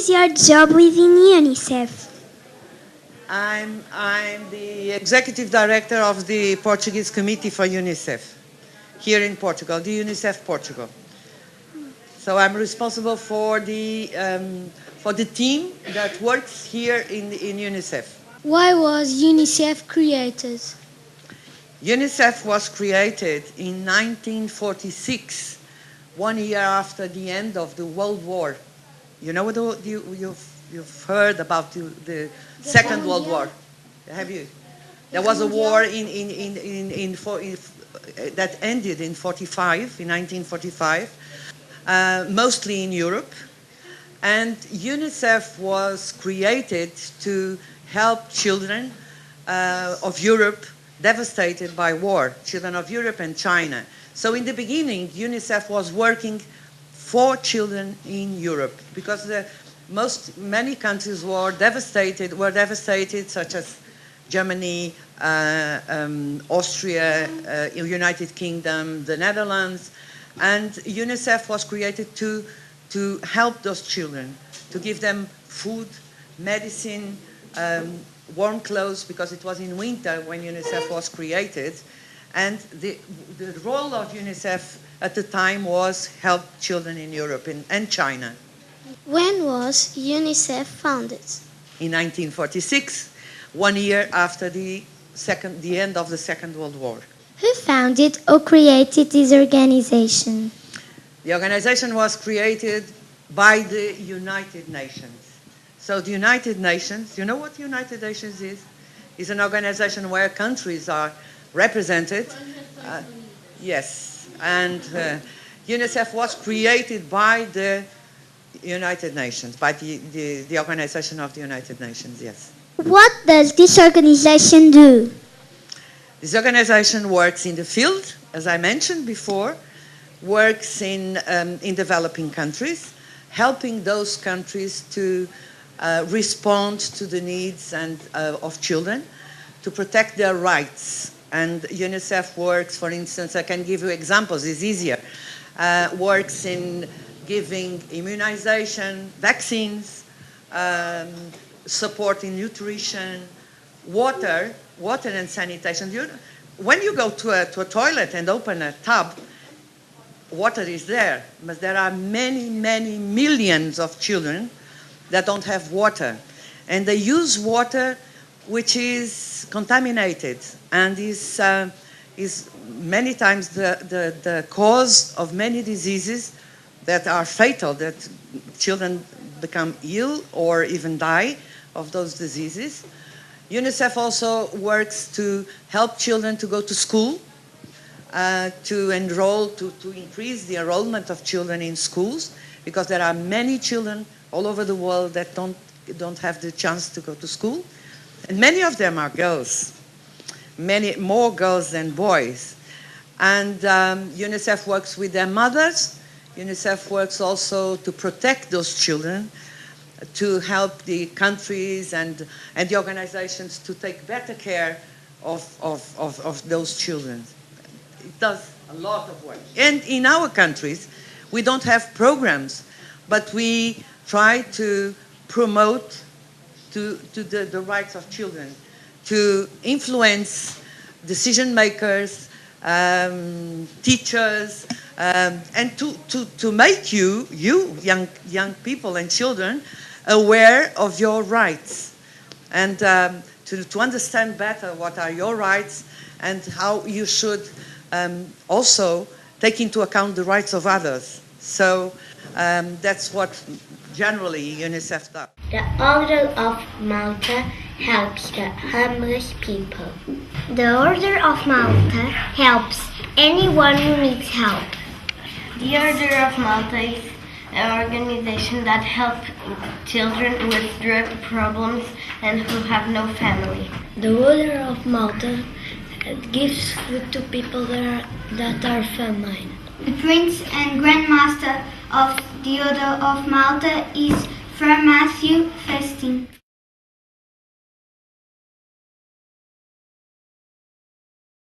is your job within UNICEF? I'm the executive director of the Portuguese Committee for UNICEF here in Portugal, the UNICEF Portugal. So I'm responsible for the team that works here in UNICEF. Why was UNICEF created? UNICEF was created in 1946, 1 year after the end of the World War. You know what you've heard about the Second World War? Have you? There was a war that ended in 1945, mostly in Europe. And UNICEF was created to help children of Europe devastated by war, children of Europe and China. So in the beginning, UNICEF was working for children in Europe because many countries were devastated, such as Germany, Austria, United Kingdom, the Netherlands, and UNICEF was created to help those children, to give them food, medicine, warm clothes, because it was in winter when UNICEF was created. And the role of UNICEF at the time was help children in Europe and China. When was UNICEF founded? In 1946, 1 year after the end of the Second World War. Who founded or created this organization? The organization was created by the United Nations. So the United Nations, you know what the United Nations is? It's an organization where countries are represented. Yes, and UNICEF was created by the United Nations, by the organization of the United Nations, yes. What does this organization do? This organization works in the field, as I mentioned before, works in developing countries, helping those countries to respond to the needs of children, to protect their rights. And UNICEF works, for instance, I can give you examples, it's easier, works in giving immunization, vaccines, supporting nutrition, water and sanitation. When you go to a toilet and open a tap, water is there, but there are many, many millions of children that don't have water. And they use water which is contaminated and is many times the cause of many diseases that are fatal, that children become ill or even die of those diseases. UNICEF also works to help children to go to school, to enroll, to increase the enrollment of children in schools, because there are many children all over the world that don't have the chance to go to school. And many of them are girls, many more girls than boys. And UNICEF works with their mothers. UNICEF works also to protect those children, to help the countries and the organizations to take better care of those children. It does a lot of work. And in our countries, we don't have programs, but we try to promote the rights of children, to influence decision makers, teachers, and to make you young people and children aware of your rights, and to understand better what are your rights and how you should also take into account the rights of others. So that's what generally UNICEF does. The Order of Malta helps the homeless people. The Order of Malta helps anyone who needs help. The Order of Malta is an organization that helps children with drug problems and who have no family. The Order of Malta gives food to people that are famine. The Prince and Grand Master of the Order of Malta is Sir Matthew Festing.